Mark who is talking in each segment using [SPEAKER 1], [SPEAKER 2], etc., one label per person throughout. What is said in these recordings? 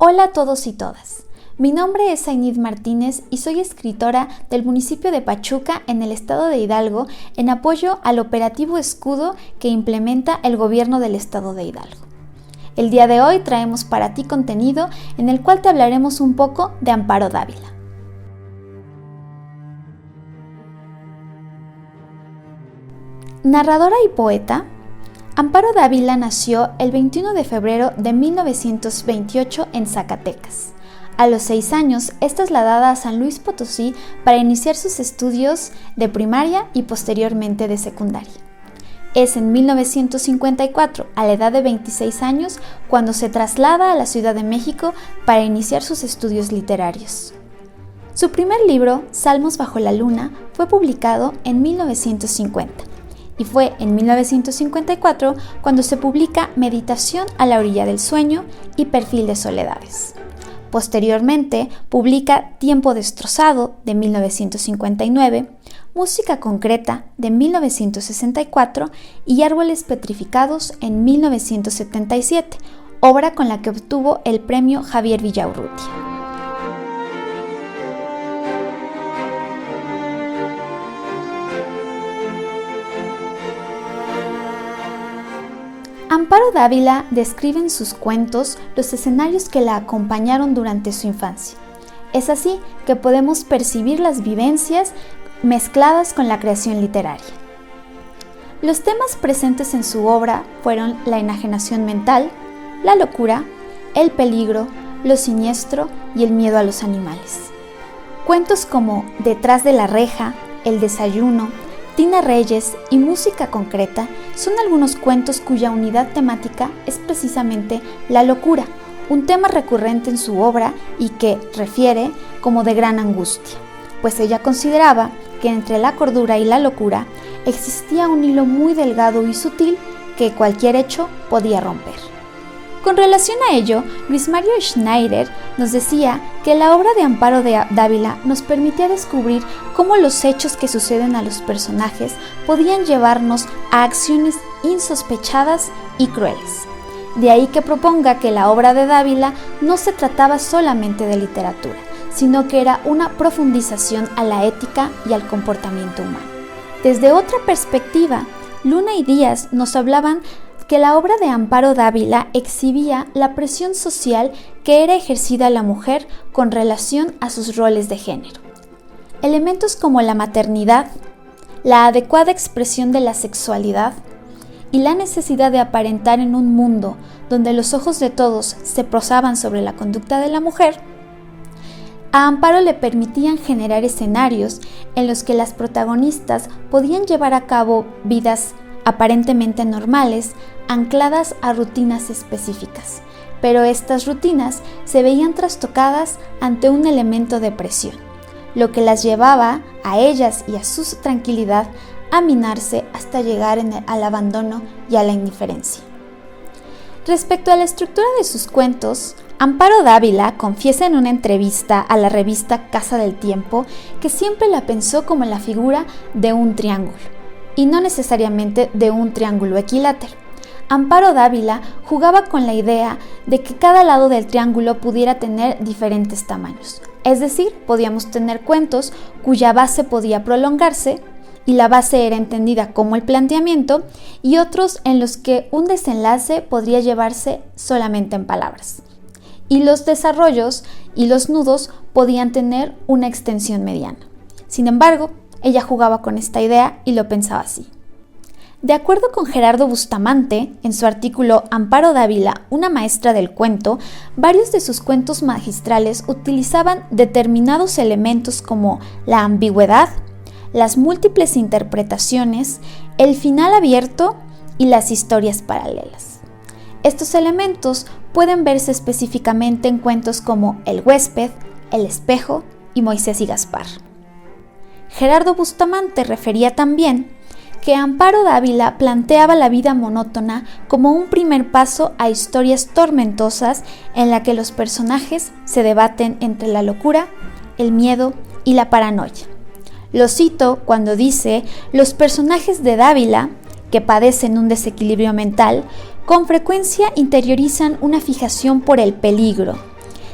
[SPEAKER 1] Hola a todos y todas. Mi nombre es Ainid Martínez y soy escritora del municipio de Pachuca en el estado de Hidalgo en apoyo al operativo Escudo que implementa el gobierno del estado de Hidalgo. El día de hoy traemos para ti contenido en el cual te hablaremos un poco de Amparo Dávila. Narradora y poeta, Amparo Dávila nació el 21 de febrero de 1928 en Zacatecas. A los 6 años es trasladada a San Luis Potosí para iniciar sus estudios de primaria y posteriormente de secundaria. Es en 1954, a la edad de 26 años, cuando se traslada a la Ciudad de México para iniciar sus estudios literarios. Su primer libro, Salmos bajo la luna, fue publicado en 1950. Y fue en 1954 cuando se publica Meditación a la orilla del sueño y Perfil de soledades. Posteriormente publica Tiempo destrozado de 1959, Música concreta de 1964 y Árboles petrificados en 1977, obra con la que obtuvo el premio Javier Villaurrutia. Amparo Dávila describe en sus cuentos los escenarios que la acompañaron durante su infancia. Es así que podemos percibir las vivencias mezcladas con la creación literaria. Los temas presentes en su obra fueron la enajenación mental, la locura, el peligro, lo siniestro y el miedo a los animales. Cuentos como Detrás de la reja, El desayuno, Tina Reyes y Música concreta son algunos cuentos cuya unidad temática es precisamente la locura, un tema recurrente en su obra y que refiere como de gran angustia, pues ella consideraba que entre la cordura y la locura existía un hilo muy delgado y sutil que cualquier hecho podía romper. Con relación a ello, Luis Mario Schneider nos decía que la obra de Amparo Dávila nos permitía descubrir cómo los hechos que suceden a los personajes podían llevarnos a acciones insospechadas y crueles. De ahí que proponga que la obra de Dávila no se trataba solamente de literatura, sino que era una profundización a la ética y al comportamiento humano. Desde otra perspectiva, Luna y Díaz nos hablaban que la obra de Amparo Dávila exhibía la presión social que era ejercida a la mujer con relación a sus roles de género. Elementos como la maternidad, la adecuada expresión de la sexualidad y la necesidad de aparentar en un mundo donde los ojos de todos se posaban sobre la conducta de la mujer, a Amparo le permitían generar escenarios en los que las protagonistas podían llevar a cabo vidas aparentemente normales, ancladas a rutinas específicas, pero estas rutinas se veían trastocadas ante un elemento de presión, lo que las llevaba a ellas y a su tranquilidad a minarse hasta llegar al abandono y a la indiferencia. Respecto a la estructura de sus cuentos, Amparo Dávila confiesa en una entrevista a la revista Casa del Tiempo que siempre la pensó como la figura de un triángulo, y no necesariamente de un triángulo equilátero. Amparo Dávila jugaba con la idea de que cada lado del triángulo pudiera tener diferentes tamaños. Es decir, podíamos tener cuentos cuya base podía prolongarse y la base era entendida como el planteamiento, y otros en los que un desenlace podría llevarse solamente en palabras. Y los desarrollos y los nudos podían tener una extensión mediana. Sin embargo, ella jugaba con esta idea y lo pensaba así. De acuerdo con Gerardo Bustamante, en su artículo Amparo Dávila, una maestra del cuento, varios de sus cuentos magistrales utilizaban determinados elementos como la ambigüedad, las múltiples interpretaciones, el final abierto y las historias paralelas. Estos elementos pueden verse específicamente en cuentos como El huésped, El espejo y Moisés y Gaspar. Gerardo Bustamante refería también que Amparo Dávila planteaba la vida monótona como un primer paso a historias tormentosas en la que los personajes se debaten entre la locura, el miedo y la paranoia. Lo cito cuando dice: los personajes de Dávila, que padecen un desequilibrio mental, con frecuencia interiorizan una fijación por el peligro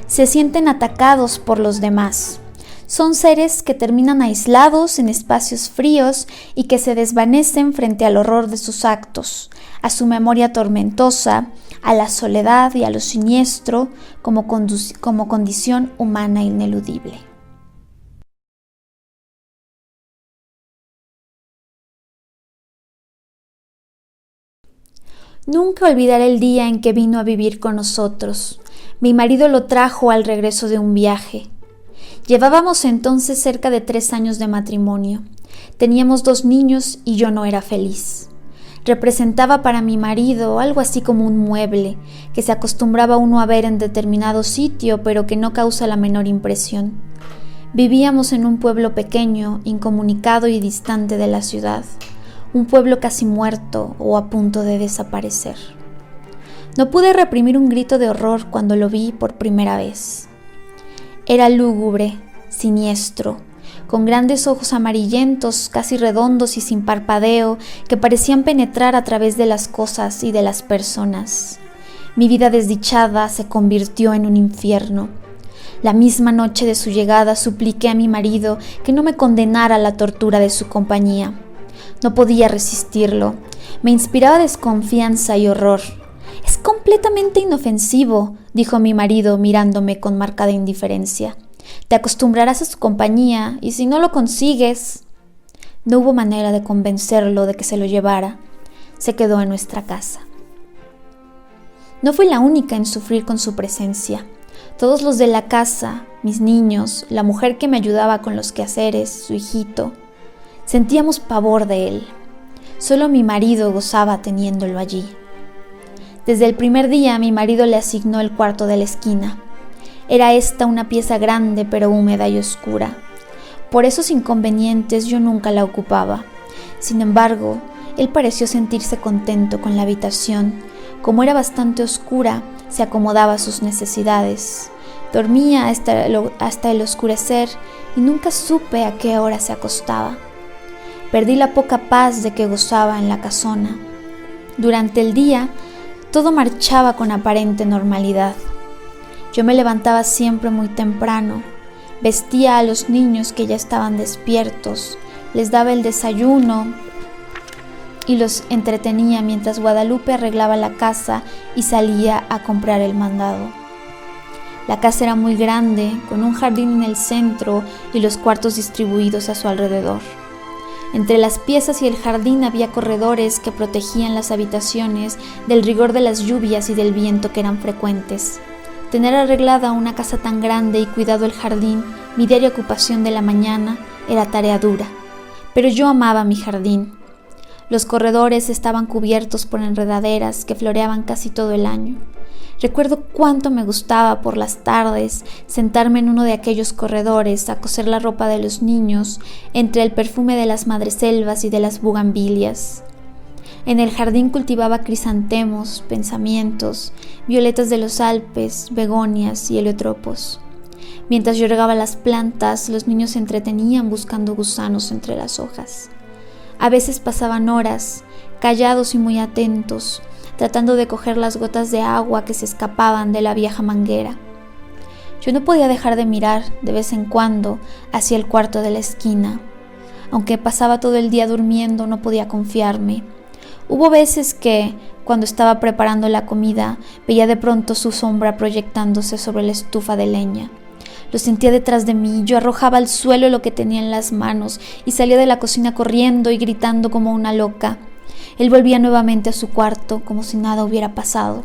[SPEAKER 1] se sienten atacados por los demás. Son seres que terminan aislados en espacios fríos y que se desvanecen frente al horror de sus actos, a su memoria tormentosa, a la soledad y a lo siniestro como condición humana ineludible. Nunca olvidaré el día en que vino a vivir con nosotros. Mi marido lo trajo al regreso de un viaje. Llevábamos entonces cerca de 3 años de matrimonio. Teníamos 2 niños y yo no era feliz. Representaba para mi marido algo así como un mueble que se acostumbraba uno a ver en determinado sitio, pero que no causa la menor impresión. Vivíamos en un pueblo pequeño, incomunicado y distante de la ciudad. Un pueblo casi muerto o a punto de desaparecer. No pude reprimir un grito de horror cuando lo vi por primera vez. Era lúgubre, siniestro, con grandes ojos amarillentos, casi redondos y sin parpadeo, que parecían penetrar a través de las cosas y de las personas. Mi vida desdichada se convirtió en un infierno. La misma noche de su llegada supliqué a mi marido que no me condenara a la tortura de su compañía. No podía resistirlo. Me inspiraba desconfianza y horror. «Es completamente inofensivo», dijo mi marido mirándome con marcada indiferencia. «Te acostumbrarás a su compañía y si no lo consigues...» No hubo manera de convencerlo de que se lo llevara. Se quedó en nuestra casa. No fui la única en sufrir con su presencia. Todos los de la casa, mis niños, la mujer que me ayudaba con los quehaceres, su hijito, sentíamos pavor de él. Solo mi marido gozaba teniéndolo allí. Desde el primer día mi marido le asignó el cuarto de la esquina. Era esta una pieza grande pero húmeda y oscura. Por esos inconvenientes yo nunca la ocupaba. Sin embargo, él pareció sentirse contento con la habitación. Como era bastante oscura, se acomodaba a sus necesidades. Dormía hasta el oscurecer y nunca supe a qué hora se acostaba. Perdí la poca paz de que gozaba en la casona. Durante el día, todo marchaba con aparente normalidad. Yo me levantaba siempre muy temprano, vestía a los niños que ya estaban despiertos, les daba el desayuno y los entretenía mientras Guadalupe arreglaba la casa y salía a comprar el mandado. La casa era muy grande, con un jardín en el centro y los cuartos distribuidos a su alrededor. Entre las piezas y el jardín había corredores que protegían las habitaciones del rigor de las lluvias y del viento que eran frecuentes. Tener arreglada una casa tan grande y cuidado el jardín, mi diaria ocupación de la mañana, era tarea dura. Pero yo amaba mi jardín. Los corredores estaban cubiertos por enredaderas que floreaban casi todo el año. Recuerdo cuánto me gustaba por las tardes sentarme en uno de aquellos corredores a coser la ropa de los niños entre el perfume de las madreselvas y de las bugambilias. En el jardín cultivaba crisantemos, pensamientos, violetas de los Alpes, begonias y heliotropos. Mientras yo regaba las plantas, los niños se entretenían buscando gusanos entre las hojas. A veces pasaban horas, callados y muy atentos, tratando de coger las gotas de agua que se escapaban de la vieja manguera. Yo no podía dejar de mirar de vez en cuando hacia el cuarto de la esquina. Aunque pasaba todo el día durmiendo, no podía confiarme. Hubo veces que, cuando estaba preparando la comida, veía de pronto su sombra proyectándose sobre la estufa de leña. Lo sentía detrás de mí, yo arrojaba al suelo lo que tenía en las manos y salía de la cocina corriendo y gritando como una loca. Él volvía nuevamente a su cuarto, como si nada hubiera pasado.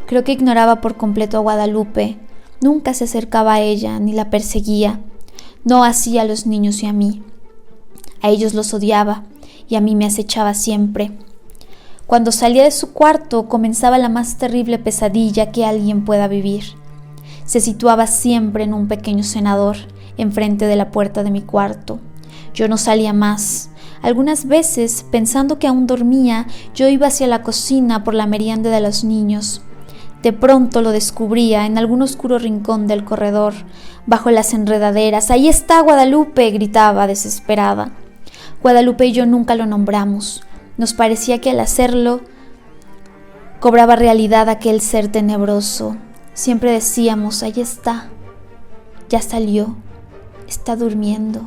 [SPEAKER 1] Creo que ignoraba por completo a Guadalupe. Nunca se acercaba a ella, ni la perseguía. No hacía a los niños y a mí. A ellos los odiaba, y a mí me acechaba siempre. Cuando salía de su cuarto, comenzaba la más terrible pesadilla que alguien pueda vivir. Se situaba siempre en un pequeño cenador, enfrente de la puerta de mi cuarto. Yo no salía más. Algunas veces, pensando que aún dormía, yo iba hacia la cocina por la merienda de los niños. De pronto lo descubría en algún oscuro rincón del corredor, bajo las enredaderas. «¡Ahí está Guadalupe!», gritaba desesperada. Guadalupe y yo nunca lo nombramos. Nos parecía que al hacerlo cobraba realidad aquel ser tenebroso. Siempre decíamos, ahí está, ya salió, está durmiendo,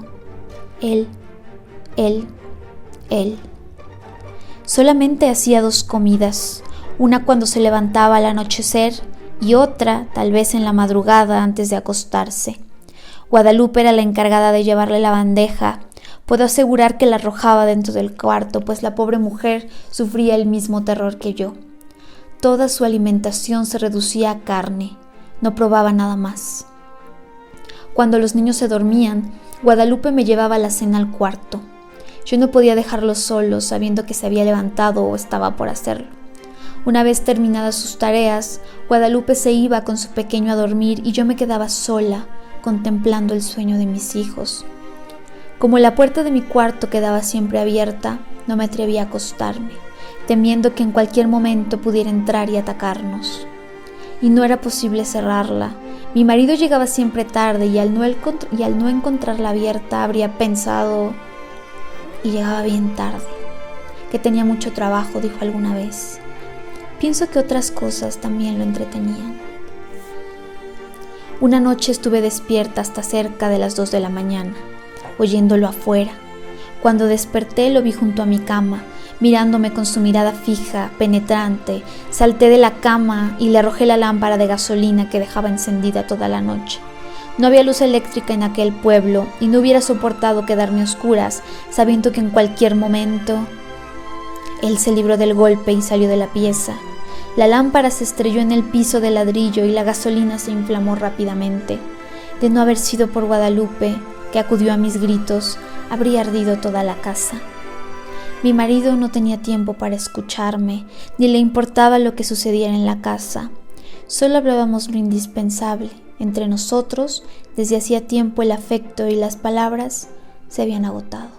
[SPEAKER 1] él. Solamente hacía 2 comidas, una cuando se levantaba al anochecer y otra tal vez en la madrugada antes de acostarse. Guadalupe era la encargada de llevarle la bandeja. Puedo asegurar que la arrojaba dentro del cuarto, pues la pobre mujer sufría el mismo terror que yo. Toda su alimentación se reducía a carne, no probaba nada más. Cuando los niños se dormían, Guadalupe me llevaba la cena al cuarto. Yo no podía dejarlos solos, sabiendo que se había levantado o estaba por hacerlo. Una vez terminadas sus tareas, Guadalupe se iba con su pequeño a dormir y yo me quedaba sola, contemplando el sueño de mis hijos. Como la puerta de mi cuarto quedaba siempre abierta, no me atrevía a acostarme, temiendo que en cualquier momento pudiera entrar y atacarnos. Y no era posible cerrarla. Mi marido llegaba siempre tarde y al no encontrarla abierta habría pensado, y llegaba bien tarde, que tenía mucho trabajo, dijo alguna vez. Pienso que otras cosas también lo entretenían. Una noche estuve despierta hasta cerca de las 2 de la mañana, oyéndolo afuera. Cuando desperté lo vi junto a mi cama, mirándome con su mirada fija, penetrante. Salté de la cama y le arrojé la lámpara de gasolina que dejaba encendida toda la noche. No había luz eléctrica en aquel pueblo y no hubiera soportado quedarme a oscuras, sabiendo que en cualquier momento... Él se libró del golpe y salió de la pieza. La lámpara se estrelló en el piso de ladrillo y la gasolina se inflamó rápidamente. De no haber sido por Guadalupe, que acudió a mis gritos, habría ardido toda la casa. Mi marido no tenía tiempo para escucharme, ni le importaba lo que sucediera en la casa. Solo hablábamos lo indispensable. Entre nosotros, desde hacía tiempo el afecto y las palabras se habían agotado.